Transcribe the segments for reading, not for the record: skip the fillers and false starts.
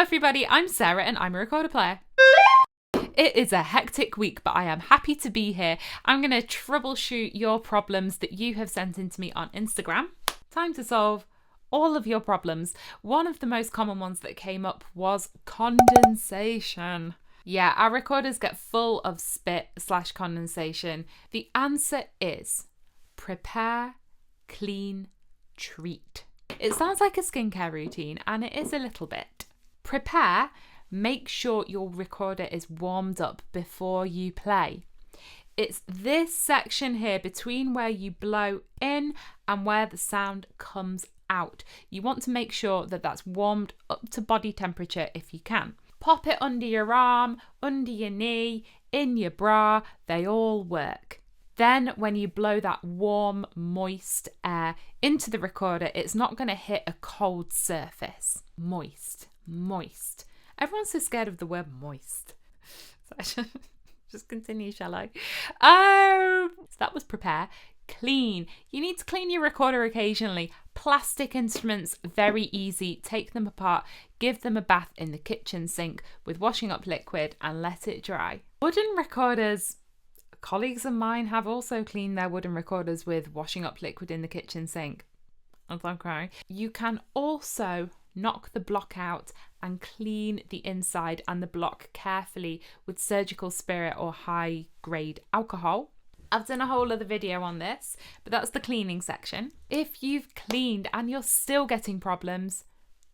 everybody, I'm Sarah and I'm a recorder player. It is a hectic week, but I am happy to be here. I'm going to troubleshoot your problems that you have sent in to me on Instagram. Time to solve all of your problems. One of the most common ones that came up was condensation. Yeah, our recorders get full of spit/condensation. The answer is prepare, clean, treat. It sounds like a skincare routine, and it is a little bit. Prepare, make sure your recorder is warmed up before you play. It's this section here between where you blow in and where the sound comes out. You want to make sure that that's warmed up to body temperature if you can. Pop it under your arm, under your knee, in your bra, they all work. Then when you blow that warm, moist air into the recorder, it's not going to hit a cold surface. Moist. Everyone's so scared of the word moist. Just continue, shall I? So that was prepare. Clean. You need to clean your recorder occasionally. Plastic instruments, very easy. Take them apart, give them a bath in the kitchen sink with washing up liquid and let it dry. Wooden recorders, colleagues of mine have also cleaned their wooden recorders with washing up liquid in the kitchen sink. I'm crying. You can also knock the block out and clean the inside and the block carefully with surgical spirit or high grade alcohol. I've done a whole other video on this, but that's the cleaning section. If you've cleaned and you're still getting problems,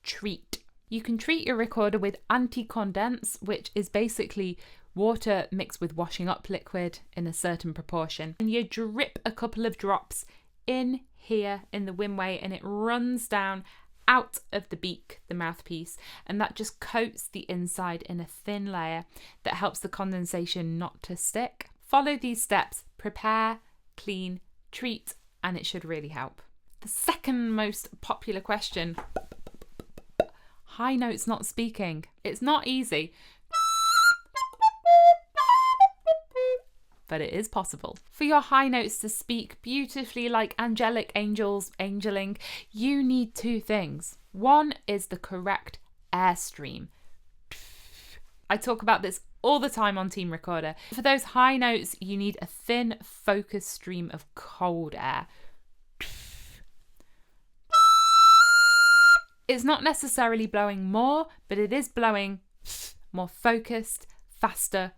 treat. You can treat your recorder with anti-condense, which is basically water mixed with washing up liquid in a certain proportion. And you drip a couple of drops in here in the windway and it runs down out of the beak, the mouthpiece, and that just coats the inside in a thin layer that helps the condensation not to stick. Follow these steps, prepare, clean, treat, and it should really help. The second most popular question, high notes not speaking. It's not easy, but it is possible. For your high notes to speak beautifully like angelic angels angeling, you need two things. One is the correct airstream. I talk about this all the time on Team Recorder. For those high notes, you need a thin, focused stream of cold air. It's not necessarily blowing more, but it is blowing more focused, faster,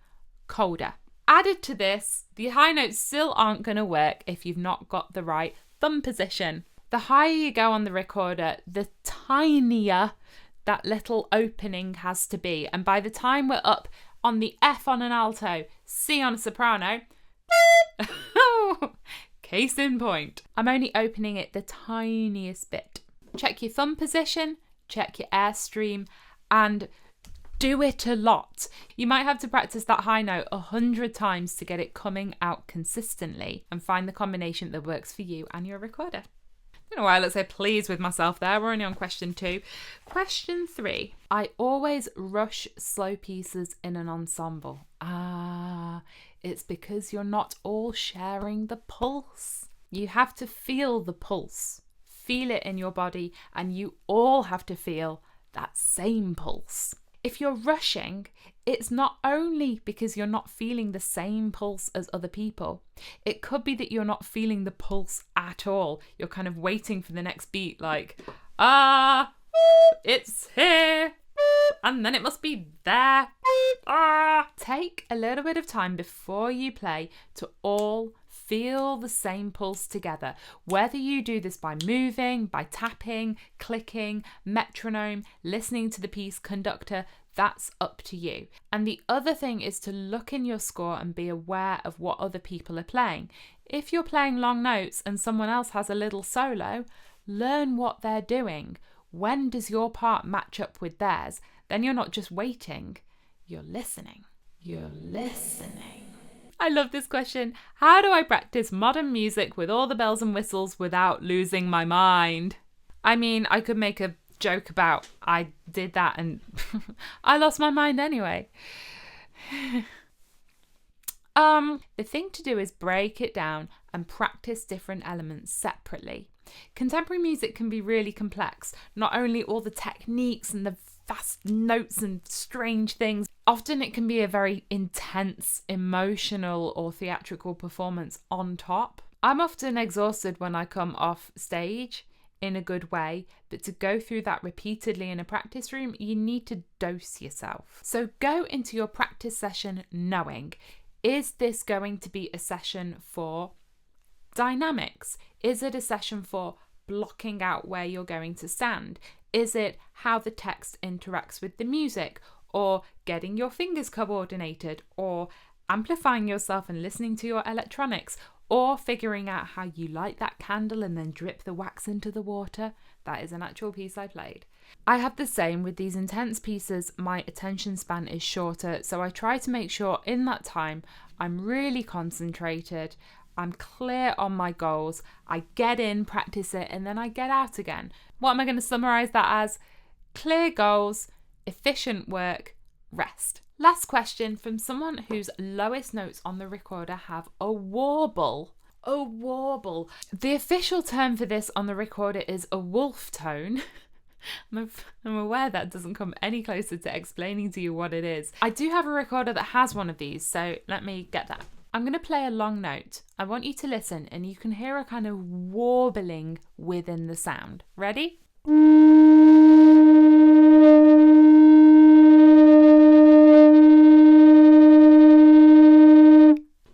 colder. Added to this, the high notes still aren't going to work if you've not got the right thumb position. The higher you go on the recorder, the tinier that little opening has to be. And by the time we're up on the F on an alto, C on a soprano, case in point, I'm only opening it the tiniest bit. Check your thumb position, check your airstream, and do it a lot. You might have to practice that high note 100 times to get it coming out consistently and find the combination that works for you and your recorder. I don't know why I look so pleased with myself there. We're only on question 2. Question 3. I always rush slow pieces in an ensemble. It's because you're not all sharing the pulse. You have to feel the pulse. Feel it in your body, and you all have to feel that same pulse. If you're rushing, it's not only because you're not feeling the same pulse as other people. It could be that you're not feeling the pulse at all. You're kind of waiting for the next beat, like, it's here, and then it must be there. Take a little bit of time before you play to all feel the same pulse together. Whether you do this by moving, by tapping, clicking, metronome, listening to the piece conductor, that's up to you. And the other thing is to look in your score and be aware of what other people are playing. If you're playing long notes and someone else has a little solo, learn what they're doing. When does your part match up with theirs? Then you're not just waiting, you're listening. You're listening. I love this question. How do I practice modern music with all the bells and whistles without losing my mind? I mean, I could make a joke about I did that and I lost my mind anyway. The thing to do is break it down and practice different elements separately. Contemporary music can be really complex. Not only all the techniques and the fast notes and strange things. Often it can be a very intense, emotional or theatrical performance on top. I'm often exhausted when I come off stage in a good way, but to go through that repeatedly in a practice room, you need to dose yourself. So go into your practice session knowing, is this going to be a session for dynamics? Is it a session for blocking out where you're going to stand? Is it how the text interacts with the music, or getting your fingers coordinated, or amplifying yourself and listening to your electronics, or figuring out how you light that candle and then drip the wax into the water? That is an actual piece I played. I have the same with these intense pieces. My attention span is shorter, so I try to make sure in that time I'm really concentrated, I'm clear on my goals, I get in, practice it, and then I get out again. What am I going to summarise that as? Clear goals, efficient work, rest. Last question from someone whose lowest notes on the recorder have a warble. A warble. The official term for this on the recorder is a wolf tone. I'm aware that doesn't come any closer to explaining to you what it is. I do have a recorder that has one of these, so let me get that. I'm going to play a long note. I want you to listen and you can hear a kind of warbling within the sound. Ready?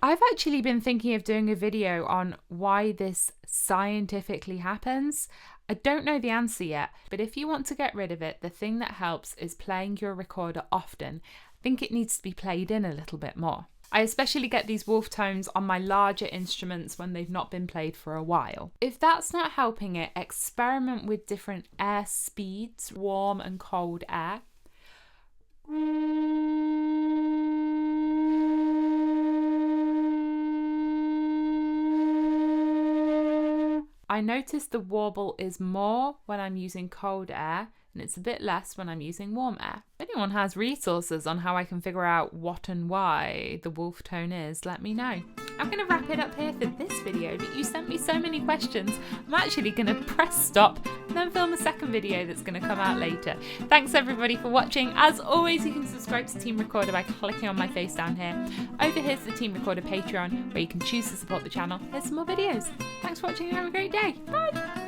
I've actually been thinking of doing a video on why this scientifically happens. I don't know the answer yet, but if you want to get rid of it, the thing that helps is playing your recorder often. I think it needs to be played in a little bit more. I especially get these wolf tones on my larger instruments when they've not been played for a while. If that's not helping it, experiment with different air speeds, warm and cold air. I notice the warble is more when I'm using cold air, and it's a bit less when I'm using warm air. If anyone has resources on how I can figure out what and why the wolf tone is, let me know. I'm going to wrap it up here for this video, but you sent me so many questions. I'm actually going to press stop and then film a second video that's going to come out later. Thanks everybody for watching. As always, you can subscribe to Team Recorder by clicking on my face down here. Over here's the Team Recorder Patreon, where you can choose to support the channel. Here's some more videos. Thanks for watching and have a great day. Bye!